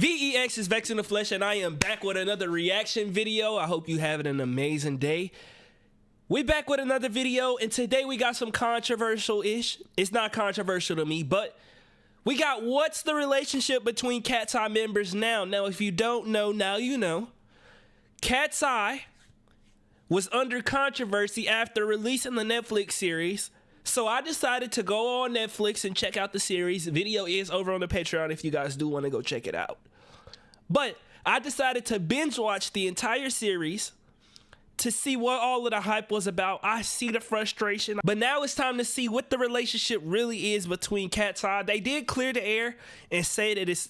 VEX is Vex in the Flesh, and I am back with another reaction video. I hope you having an amazing day. We're back with another video, and today we got some controversial-ish. It's not controversial to me, but we got what's the relationship between KATSEYE members now. Now, if you don't know, now you know. KATSEYE was under controversy after releasing the Netflix series. So I decided to go on Netflix and check out the series. The video is over on the Patreon if you guys do want to go check it out. But I decided to binge watch the entire series to see what all of the hype was about. I see the frustration. But now it's time to see what the relationship really is between KATSEYE. They did clear the air and say that it's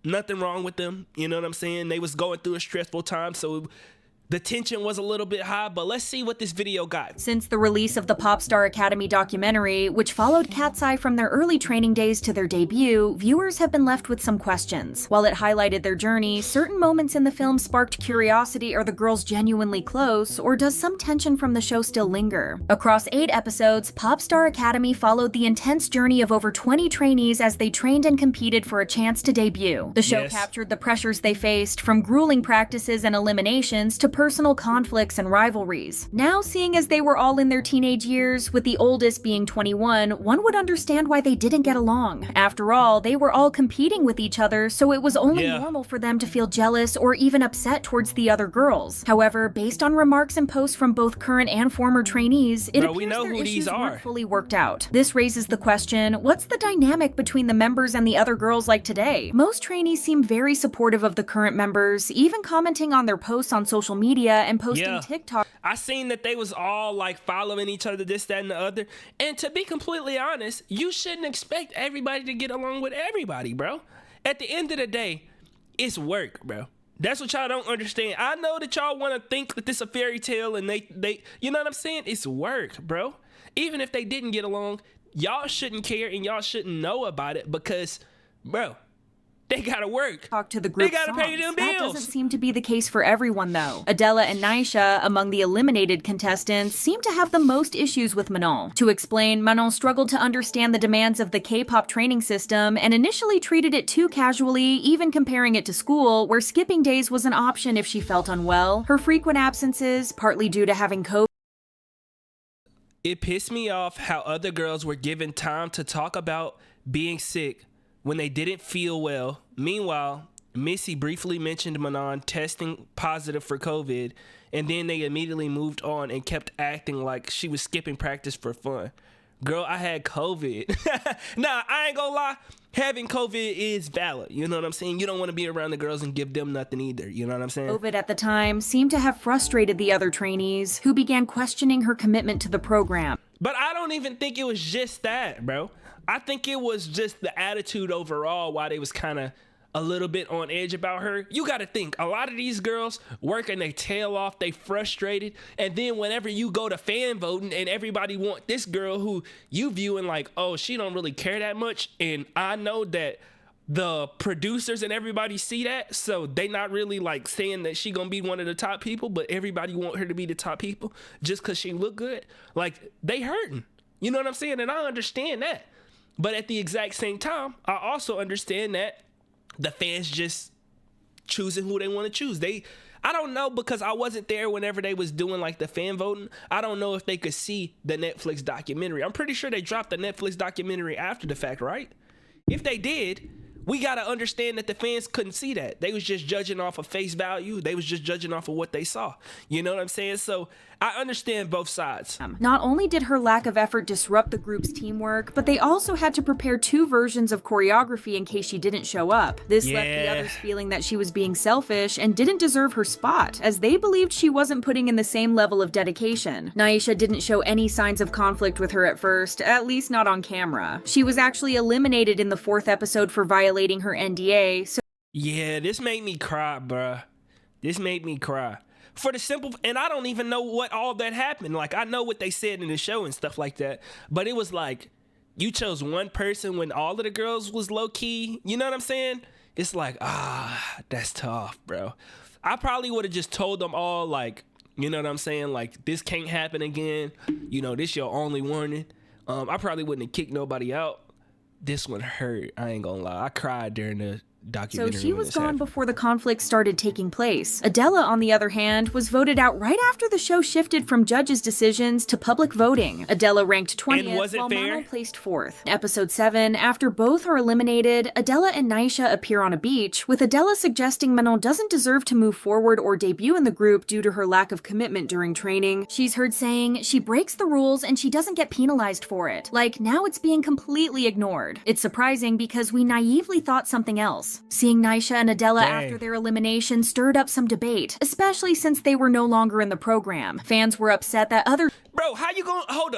nothing wrong with them. You know what I'm saying? They was going through a stressful time, so the tension was a little bit high, but let's see what this video got. Since the release of the Pop Star Academy documentary, which followed KATSEYE from their early training days to their debut, viewers have been left with some questions. While it highlighted their journey, certain moments in the film sparked curiosity: are the girls genuinely close, or does some tension from the show still linger? Across 8 episodes, Pop Star Academy followed the intense journey of over 20 trainees as they trained and competed for a chance to debut. The show captured the pressures they faced, from grueling practices and eliminations to personal conflicts and rivalries. Now, seeing as they were all in their teenage years, with the oldest being 21, one would understand why they didn't get along. After all, they were all competing with each other, so it was only normal for them to feel jealous or even upset towards the other girls. However, based on remarks and posts from both current and former trainees, it appears their issues weren't fully worked out. This raises the question, what's the dynamic between the members and the other girls like today? Most trainees seem very supportive of the current members, even commenting on their posts on social media and posting TikTok. I seen that they was all like following each other, this, that, and the other. And to be completely honest, you shouldn't expect everybody to get along with everybody, bro. At the end of the day, it's work, bro. That's what y'all don't understand. I know that y'all want to think that this is a fairy tale and they, you know what I'm saying? It's work, bro. Even if they didn't get along, y'all shouldn't care and y'all shouldn't know about it because, bro, they gotta work. Talk to the group. They gotta pay them bills. That doesn't seem to be the case for everyone, though. Adela and Naisha, among the eliminated contestants, seem to have the most issues with Manon. To explain, Manon struggled to understand the demands of the K-pop training system and initially treated it too casually, even comparing it to school, where skipping days was an option if she felt unwell. Her frequent absences, partly due to having COVID. It pissed me off how other girls were given time to talk about being sick when they didn't feel well. Meanwhile, Missy briefly mentioned Manon testing positive for COVID, and then they immediately moved on and kept acting like she was skipping practice for fun. Girl, I had COVID. Nah, I ain't gonna lie. Having COVID is valid. You know what I'm saying? You don't want to be around the girls and give them nothing either. You know what I'm saying? COVID at the time seemed to have frustrated the other trainees, who began questioning her commitment to the program. But I don't even think it was just that, bro. I think it was just the attitude overall why they was kind of a little bit on edge about her. You got to think, a lot of these girls working their tail off, they frustrated, and then whenever you go to fan voting and everybody want this girl who you viewing like, oh, she don't really care that much, and I know that the producers and everybody see that, so they not really like saying that she gonna be one of the top people, but everybody want her to be the top people just because she look good. Like, they hurting. You know what I'm saying? And I understand that. But at the exact same time, I also understand that the fans just choosing who they want to choose. I don't know, because I wasn't there whenever they was doing like the fan voting. I don't know if they could see the Netflix documentary. I'm pretty sure they dropped the Netflix documentary after the fact, right? If they did, we got to understand that the fans couldn't see that. They was just judging off of face value. They was just judging off of what they saw. You know what I'm saying? So I understand both sides. Not only did her lack of effort disrupt the group's teamwork, but they also had to prepare 2 versions of choreography in case she didn't show up. This left the others feeling that she was being selfish and didn't deserve her spot, as they believed she wasn't putting in the same level of dedication. Naisha didn't show any signs of conflict with her at first, at least not on camera. She was actually eliminated in the 4th episode for violating her NDA, so yeah, this made me cry, bruh. This made me cry. For the simple, and I don't even know what all that happened. Like, I know what they said in the show and stuff like that, but it was like, you chose one person when all of the girls was low-key. You know what I'm saying? It's like, that's tough, bro. I probably would have just told them all, like, you know what I'm saying? Like, this can't happen again. You know, this your only warning. I probably wouldn't have kicked nobody out. This one hurt. I ain't gonna lie. I cried during documentary. So she when was this gone happened. before the conflict started taking place. Adela, on the other hand, was voted out right after the show shifted from judges' decisions to public voting. Adela ranked 20th, And was it while fair? Manon placed 4th. Episode 7, after both are eliminated, Adela and Naisha appear on a beach, with Adela suggesting Manon doesn't deserve to move forward or debut in the group due to her lack of commitment during training. She's heard saying she breaks the rules and she doesn't get penalized for it. Like, now it's being completely ignored. It's surprising because we naively thought something else. Seeing Naisha and Adela after their elimination stirred up some debate, especially since they were no longer in the program. Fans were upset that other Bro, how you gonna hold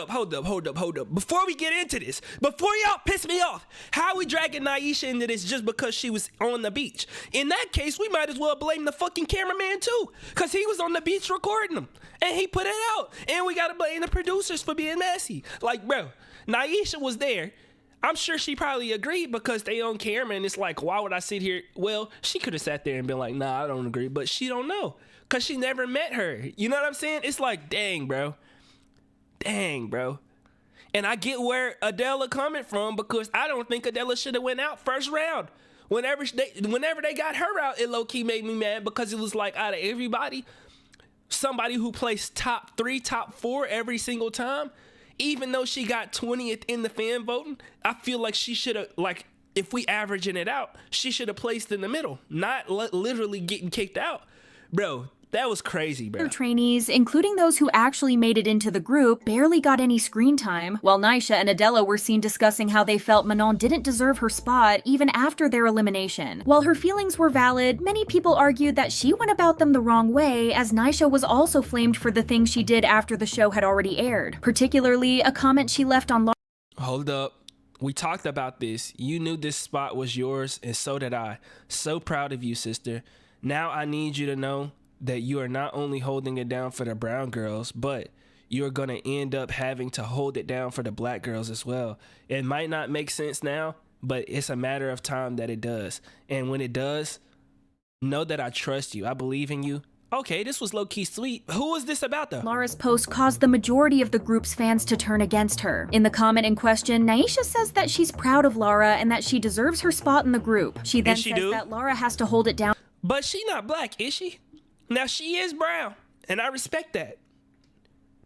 up? Before we get into this, before y'all piss me off, how we dragging Naisha into this just because she was on the beach? In that case, we might as well blame the fucking cameraman too, cause he was on the beach recording them and he put it out. And we gotta blame the producers for being messy. Like, bro, Naisha was there. I'm sure she probably agreed because they on camera and it's like, why would I sit here? Well, she could have sat there and been like, nah, I don't agree, but she don't know because she never met her. You know what I'm saying? It's like, dang, bro. And I get where Adela coming from because I don't think Adela should have went out first round. Whenever they got her out, it low-key made me mad because it was like, out of everybody, somebody who placed top 3, top 4 every single time, even though she got 20th in the fan voting, I feel like she should have, like, if we averaging it out, she should have placed in the middle, not literally getting kicked out. Bro, that was crazy, bro. trainees, including those who actually made it into the group, barely got any screen time, while Naisha and Adela were seen discussing how they felt Manon didn't deserve her spot even after their elimination. While her feelings were valid, many people argued that she went about them the wrong way, as Naisha was also flamed for the things she did after the show had already aired, particularly a comment she left on Hold up. We talked about this. You knew this spot was yours, and so did I. So proud of you, sister. Now I need you to know that you are not only holding it down for the brown girls, but you're going to end up having to hold it down for the black girls as well. It might not make sense now, but it's a matter of time that it does. And when it does, know that I trust you. I believe in you. Okay, this was low-key sweet. Who was this about, though? Lara's post caused the majority of the group's fans to turn against her. In the comment in question, Naisha says that she's proud of Lara and that she deserves her spot in the group. She then says that Lara has to hold it down. But she not black, is she? Now, she is brown, and I respect that.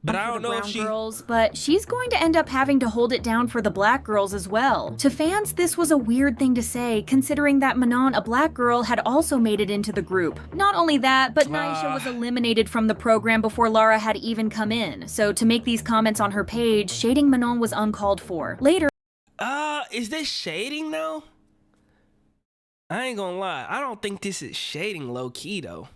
But I don't know if girls, but she's going to end up having to hold it down for the black girls as well. To fans, this was a weird thing to say, considering that Manon, a black girl, had also made it into the group. Not only that, but Naisha was eliminated from the program before Lara had even come in. So to make these comments on her page, shading Manon was uncalled for. Later, is this shading though? I ain't gonna lie, I don't think this is shading low-key though.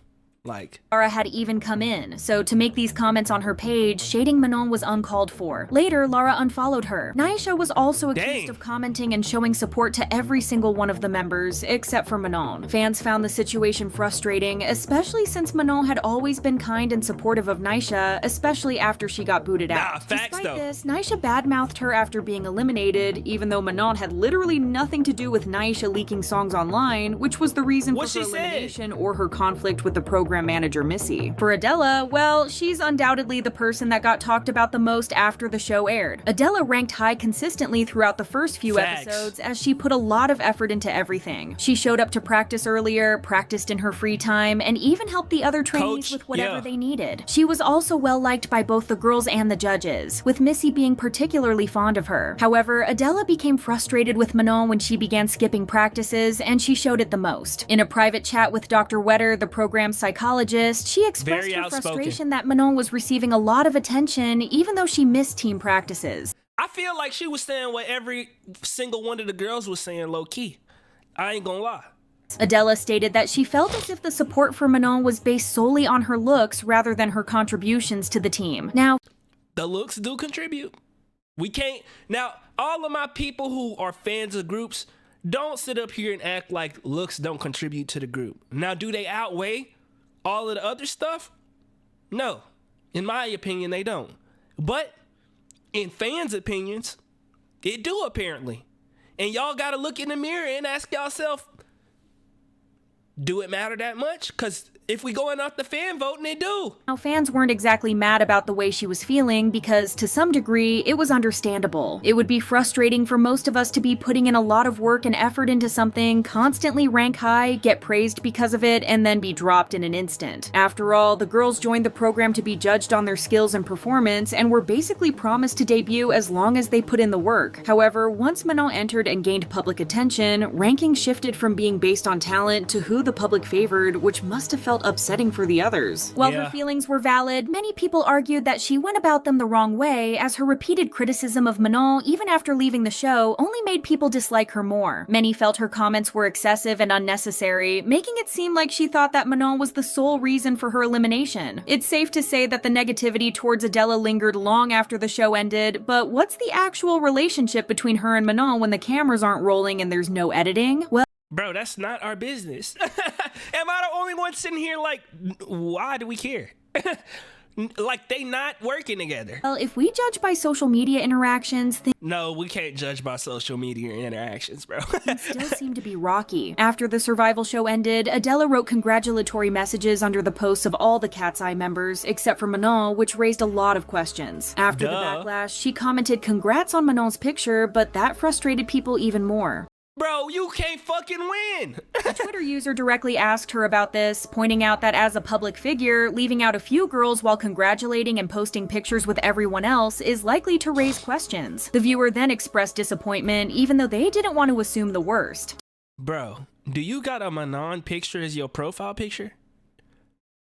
Like, Lara had even come in, so to make these comments on her page, shading Manon was uncalled for. Later, Lara unfollowed her. Naisha was also accused of commenting and showing support to every single one of the members, except for Manon. Fans found the situation frustrating, especially since Manon had always been kind and supportive of Naisha, especially after she got booted out. Despite this, Naisha badmouthed her after being eliminated, even though Manon had literally nothing to do with Naisha leaking songs online, which was the reason for her elimination or her conflict with the program manager Missy. For Adela, well, she's undoubtedly the person that got talked about the most after the show aired. Adela ranked high consistently throughout the first few episodes as she put a lot of effort into everything. She showed up to practice earlier, practiced in her free time, and even helped the other trainees with whatever they needed. She was also well liked by both the girls and the judges, with Missy being particularly fond of her. However, Adela became frustrated with Manon when she began skipping practices, and she showed it the most. In a private chat with Dr. Wetter, the program's psychologist, she expressed her frustration that Manon was receiving a lot of attention even though she missed team practices. I feel like she was saying what every single one of the girls was saying low-key. I ain't gonna lie. Adela stated that she felt as if the support for Manon was based solely on her looks rather than her contributions to the team. Now, the looks do contribute. We can't... Now, all of my people who are fans of groups, don't sit up here and act like looks don't contribute to the group. Now, do they outweigh all of the other stuff? No. In my opinion, they don't. But in fans' opinions, it do apparently. And y'all gotta look in the mirror and ask yourself, Do it matter that much? Because if we going off the fan voting, they do. Now, fans weren't exactly mad about the way she was feeling because, to some degree, it was understandable. It would be frustrating for most of us to be putting in a lot of work and effort into something, constantly rank high, get praised because of it, and then be dropped in an instant. After all, the girls joined the program to be judged on their skills and performance, and were basically promised to debut as long as they put in the work. However, once Manon entered and gained public attention, rankings shifted from being based on talent to who the public favored, which must have felt upsetting for the others. While her feelings were valid, many people argued that she went about them the wrong way, as her repeated criticism of Manon, even after leaving the show, only made people dislike her more. Many felt her comments were excessive and unnecessary, making it seem like she thought that Manon was the sole reason for her elimination. It's safe to say that the negativity towards Adela lingered long after the show ended, but what's the actual relationship between her and Manon when the cameras aren't rolling and there's no editing? Well, bro, that's not our business. Am I the only one sitting here like, why do we care? Like, they not working together. Well, if we judge by social media interactions, no, we can't judge by social media interactions, bro. things still seem to be rocky. After the survival show ended, Adela wrote congratulatory messages under the posts of all the KATSEYE members, except for Manon, which raised a lot of questions. After the backlash, she commented congrats on Manon's picture, but that frustrated people even more. Bro, you can't fucking win. A Twitter user directly asked her about this, pointing out that as a public figure, leaving out a few girls while congratulating and posting pictures with everyone else is likely to raise questions. The viewer then expressed disappointment, even though they didn't want to assume the worst. Bro, do you got a Manon picture as your profile picture?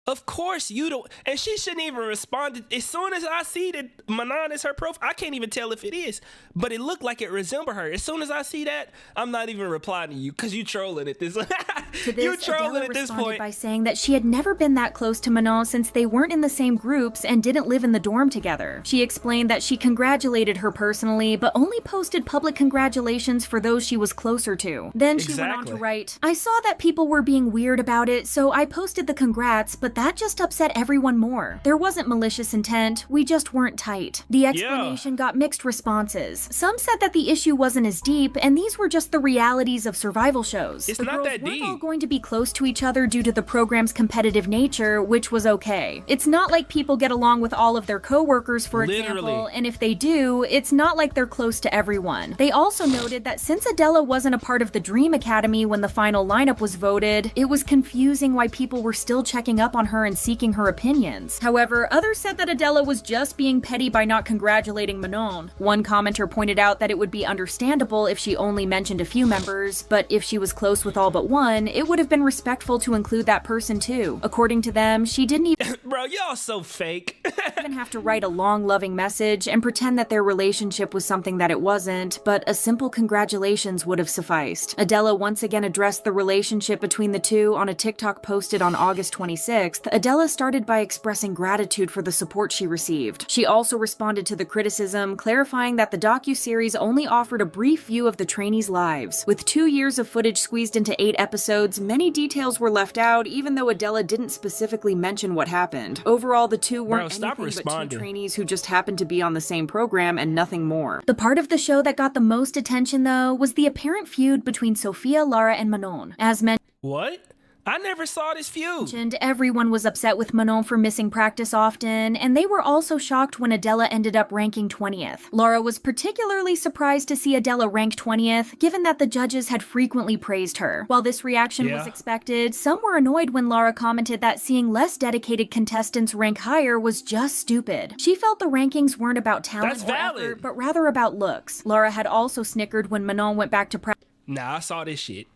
Of course you don't, and she shouldn't even respond. As soon as I see that Manon is her profile, I can't even tell if it is, but it looked like it resembled her. As soon as I see that, I'm not even replying to you because you trolling at this. To this, you trolling Adela at this responded point by saying that she had never been that close to Manon since they weren't in the same groups and didn't live in the dorm together. She explained that she congratulated her personally, but only posted public congratulations for those she was closer to. Then she went on to write, I saw that people were being weird about it, so I posted the congrats, but that just upset everyone more. There wasn't malicious intent, we just weren't tight. The explanation got mixed responses. Some said that the issue wasn't as deep, and these were just the realities of survival shows. It's the not girls that weren't deep. all going to be close to each other due to the program's competitive nature, which was okay. It's not like people get along with all of their co-workers, for example, and if they do, it's not like they're close to everyone. They also noted that since Adela wasn't a part of the Dream Academy when the final lineup was voted, it was confusing why people were still checking up on her and seeking her opinions. However, others said that Adela was just being petty by not congratulating Manon. One commenter pointed out that it would be understandable if she only mentioned a few members, but if she was close with all but one, it would have been respectful to include that person too. According to them, she didn't even bro, y'all so fake. even have to write a long, loving message and pretend that their relationship was something that it wasn't, but a simple congratulations would have sufficed. Adela once again addressed the relationship between the two on a TikTok posted on August 26th. Adela started by expressing gratitude for the support she received. She also responded to the criticism, clarifying that the docuseries only offered a brief view of the trainees' lives. With 2 years of footage squeezed into 8 episodes, many details were left out, even though Adela didn't specifically mention what happened. Overall, the two weren't anything but two trainees who just happened to be on the same program and nothing more. The part of the show that got the most attention, though, was the apparent feud between Sophia, Lara, and Manon. As mentioned, What? I never saw this feud. Everyone was upset with Manon for missing practice often, and they were also shocked when Adela ended up ranking 20th. Lara was particularly surprised to see Adela rank 20th, given that the judges had frequently praised her. While this reaction was expected, some were annoyed when Lara commented that seeing less dedicated contestants rank higher was just stupid. She felt the rankings weren't about talent or effort, but rather about looks. Lara had also snickered when Manon went back to practice. Nah, I saw this shit.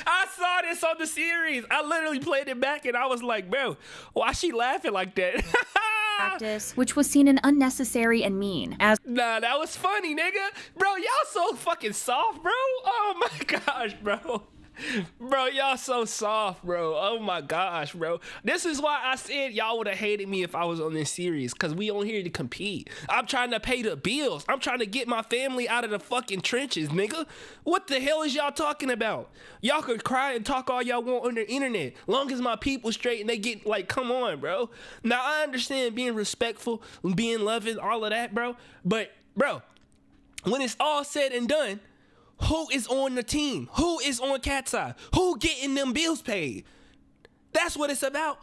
I saw this on the series. I literally played it back and I was like, bro, why she laughing like that? Practice, which was seen as unnecessary and mean. Nah, that was funny, nigga. Bro, y'all so fucking soft, bro. Oh my gosh, bro. Bro, y'all so soft, bro. Oh my gosh, bro. This is why I said y'all would have hated me if I was on this series, because we on here to compete. I'm trying to pay the bills. I'm trying to get my family out of the fucking trenches, nigga. What the hell is y'all talking about? Y'all could cry and talk all y'all want on the internet. Long as my people straight and they get, like, come on, bro. Now, I understand being respectful, being loving, all of that, bro. But, bro, when it's all said and done, Who is on the team? Who is on KATSEYE? Who getting them bills paid? That's what it's about.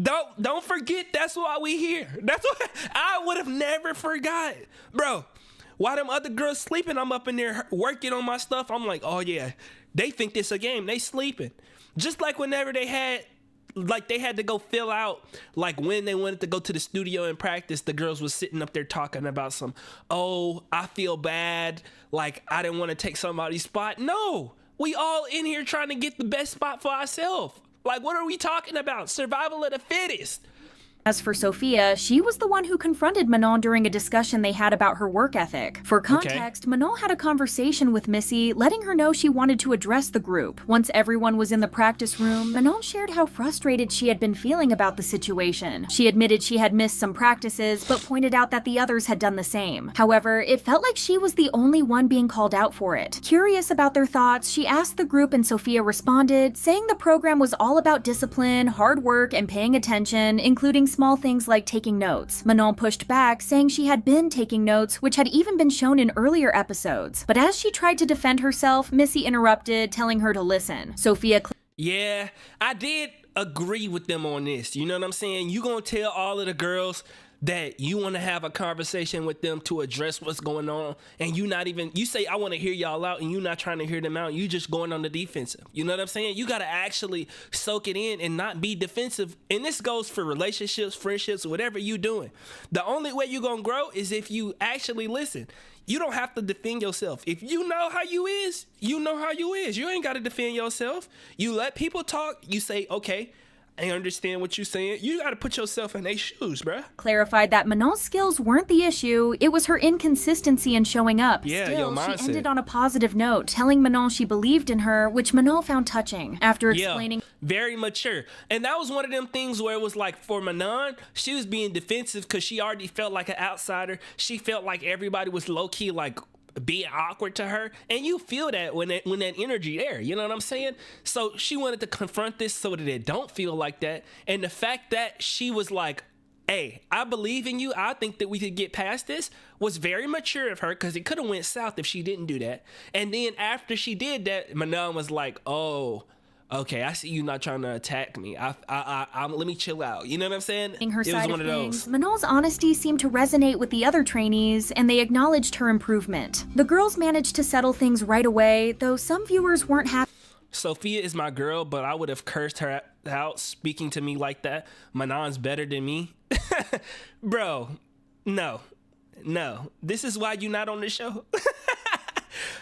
Don't forget that's why we here. That's what I would have never forgot. Bro, while them other girls sleeping, I'm up in there working on my stuff. I'm like, oh yeah, they think this a game. They sleeping. Just like whenever they had to go fill out, like when they wanted to go to the studio and practice, the girls was sitting up there talking about some, oh, I feel bad, like I didn't want to take somebody's spot. No, we all in here trying to get the best spot for ourselves. Like, what are we talking about? Survival of the fittest. As for Sophia, she was the one who confronted Manon during a discussion they had about her work ethic. For context, Manon had a conversation with Missy, letting her know she wanted to address the group. Once everyone was in the practice room, Manon shared how frustrated she had been feeling about the situation. She admitted she had missed some practices, but pointed out that the others had done the same. However, it felt like she was the only one being called out for it. Curious about their thoughts, she asked the group and Sophia responded, saying the program was all about discipline, hard work, and paying attention, including small things like taking notes. Manon pushed back, saying she had been taking notes, which had even been shown in earlier episodes. But as she tried to defend herself, Missy interrupted, telling her to listen. Sophia Yeah, I did agree with them on this. You know what I'm saying? You gonna tell all of the girls that you want to have a conversation with them to address what's going on, and you say I want to hear y'all out, and you not trying to hear them out. You just going on the defensive. You know what I'm saying? You got to actually soak it in and not be defensive. And this goes for relationships, friendships, whatever you doing. The only way you gonna grow is if you actually listen. You don't have to defend yourself. If you know how you is, you know how you is. You ain't got to defend yourself. You let people talk. You say, okay, I understand what you're saying. You got to put yourself in their shoes, bruh. Clarified that Manon's skills weren't the issue, it was her inconsistency in showing up. Yeah, Still, your mindset. she ended on a positive note, telling Manon she believed in her, which Manon found touching. After explaining, very mature. And that was one of them things where it was like, for Manon, she was being defensive because she already felt like an outsider. She felt like everybody was low-key like being awkward to her, and you feel that when that energy there, you know what I'm saying? So she wanted to confront this so that it don't feel like that. And the fact that she was like, hey, I believe in you, I think that we could get past this, was very mature of her, because it could have went south if she didn't do that. And then after she did that, Manon was like, oh, okay, I see you not trying to attack me. Let me chill out. You know what I'm saying? Her it was one of those. Manon's honesty seemed to resonate with the other trainees, and they acknowledged her improvement. The girls managed to settle things right away, though some viewers weren't happy. Sophia is my girl, but I would have cursed her out speaking to me like that. Manon's better than me. Bro, no. This is why you're not on the show.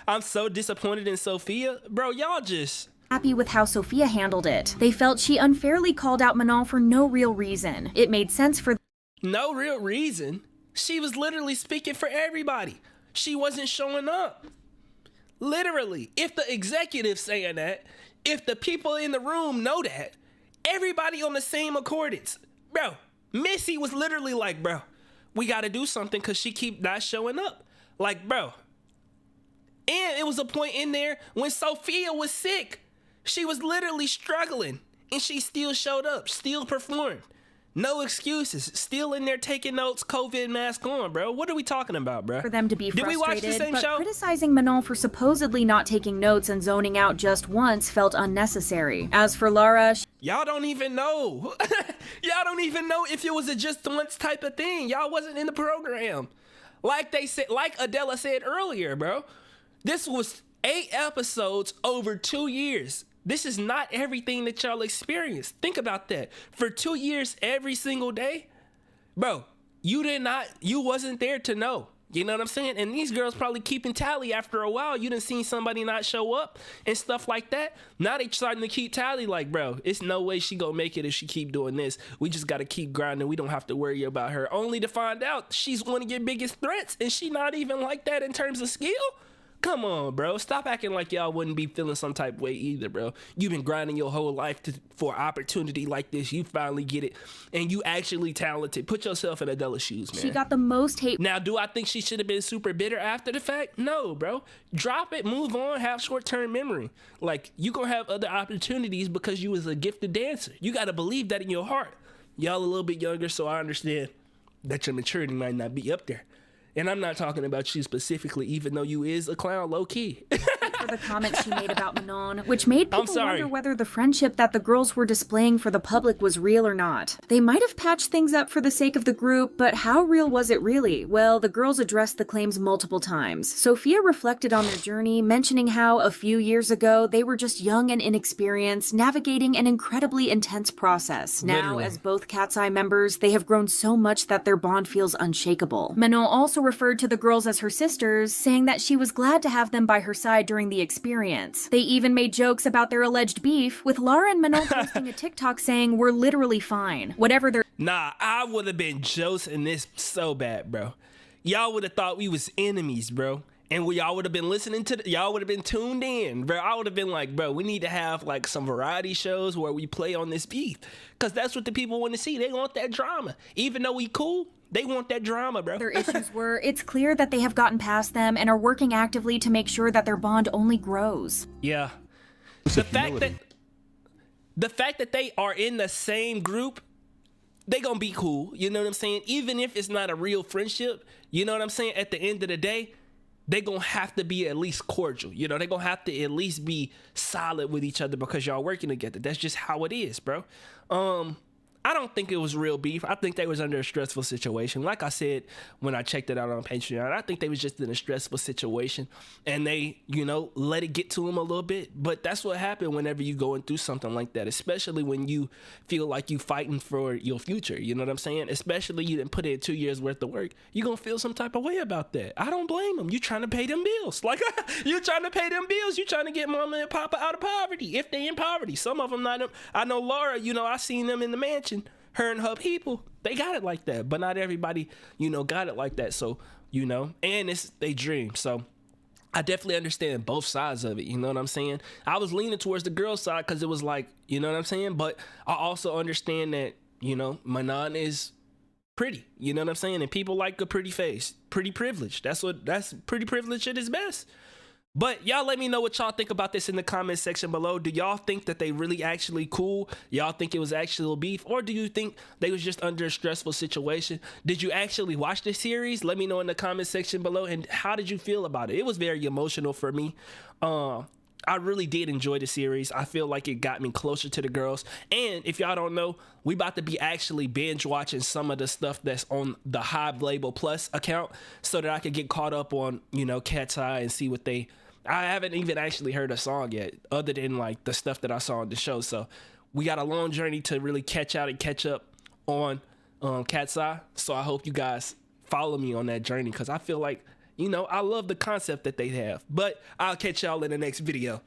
I'm so disappointed in Sophia. Bro, y'all just... happy with how Sophia handled it. They felt she unfairly called out Manon for no real reason. It made sense for... No real reason? She was literally speaking for everybody. She wasn't showing up. Literally. If the executive's saying that, if the people in the room know that, everybody on the same accordance. Bro, Missy was literally like, bro, we got to do something because she keep not showing up. Like, bro. And it was a point in there when Sophia was sick. She was literally struggling, and she still showed up, still performed. No excuses. Still in there taking notes, COVID mask on, bro. What are we talking about, bro? For them to be frustrated, did we watch the same but show? Criticizing Manon for supposedly not taking notes and zoning out just once felt unnecessary. As for Lara, y'all don't even know. Y'all don't even know if it was a just once type of thing. Y'all wasn't in the program. Like they said, like Adela said earlier, bro. This was 8 episodes over 2 years. This is not everything that y'all experienced. Think about that. For 2 years, every single day, bro, you wasn't there to know. You know what I'm saying? And these girls probably keeping tally after a while. You done seen somebody not show up and stuff like that. Now they starting to keep tally like, bro, it's no way she gonna make it if she keep doing this. We just gotta keep grinding. We don't have to worry about her. Only to find out she's one of your biggest threats, and she not even like that in terms of skill. Come on, bro. Stop acting like y'all wouldn't be feeling some type of way either, bro. You've been grinding your whole life for an opportunity like this. You finally get it, and you actually talented. Put yourself in Adela's shoes, man. She got the most hate. Now, do I think she should have been super bitter after the fact? No, bro. Drop it, move on, have short-term memory. Like, you gonna have other opportunities because you was a gifted dancer. You gotta believe that in your heart. Y'all a little bit younger, so I understand that your maturity might not be up there. And I'm not talking about you specifically, even though you is a clown low key. For the comments she made about Manon, which made people sorry. wonder whether the friendship that the girls were displaying for the public was real or not. They might have patched things up for the sake of the group, but how real was it really? Well, the girls addressed the claims multiple times. Sophia reflected on their journey, mentioning how a few years ago they were just young and inexperienced, navigating an incredibly intense process. Now, Literally. as both KATSEYE members, they have grown so much that their bond feels unshakable. Manon also referred to the girls as her sisters, saying that she was glad to have them by her side during the experience. They even made jokes about their alleged beef, with Lara and Manon posting a TikTok saying, "We're literally fine." Whatever their— Nah, I would have been joking this so bad, bro. Y'all would have thought we was enemies, bro. And y'all would have been listening to, y'all would have been tuned in, bro. I would have been like, bro, we need to have like some variety shows where we play on this beef. Because that's what the people want to see. They want that drama. Even though we cool, they want that drama, bro. Their issues were, it's clear that they have gotten past them and are working actively to make sure that their bond only grows. Yeah. The fact that they are in the same group, they gonna be cool. You know what I'm saying? Even if it's not a real friendship, you know what I'm saying? At the end of the day, they gonna have to be at least cordial. You know, they gonna have to at least be solid with each other because y'all working together. That's just how it is, bro. I don't think it was real beef. I think they was under a stressful situation. Like I said, when I checked it out on Patreon, I think they was just in a stressful situation and they, you know, let it get to them a little bit. But that's what happened whenever you going through something like that, especially when you feel like you fighting for your future. You know what I'm saying? Especially you didn't put in 2 years worth of work. You gonna feel some type of way about that. I don't blame them. You trying to pay them bills. Like you trying to pay them bills. You trying to get mama and papa out of poverty. If they in poverty, some of them not. I know Laura, you know, I seen them in the mansion. Her and her people, they got it like that, but not everybody, you know, got it like that. So, you know, and it's they dream. So I definitely understand both sides of it. You know what I'm saying? I was leaning towards the girl side because it was like, you know what I'm saying? But I also understand that, you know, Manon is pretty. You know what I'm saying? And people like a pretty face, pretty privilege. That's pretty privilege at its best. But y'all let me know what y'all think about this in the comment section below. Do y'all think that they really actually cool? Y'all think it was actual beef? Or do you think they was just under a stressful situation? Did you actually watch the series? Let me know in the comment section below. And how did you feel about it? It was very emotional for me. I really did enjoy the series. I feel like it got me closer to the girls. And if y'all don't know, we about to be actually binge watching some of the stuff that's on the Hive Label Plus account so that I could get caught up on, you know, KATSEYE and see what they... I haven't even actually heard a song yet other than like the stuff that I saw on the show. So we got a long journey to really catch out and catch up on KATSEYE. So I hope you guys follow me on that journey because I feel like, you know, I love the concept that they have. But I'll catch y'all in the next video.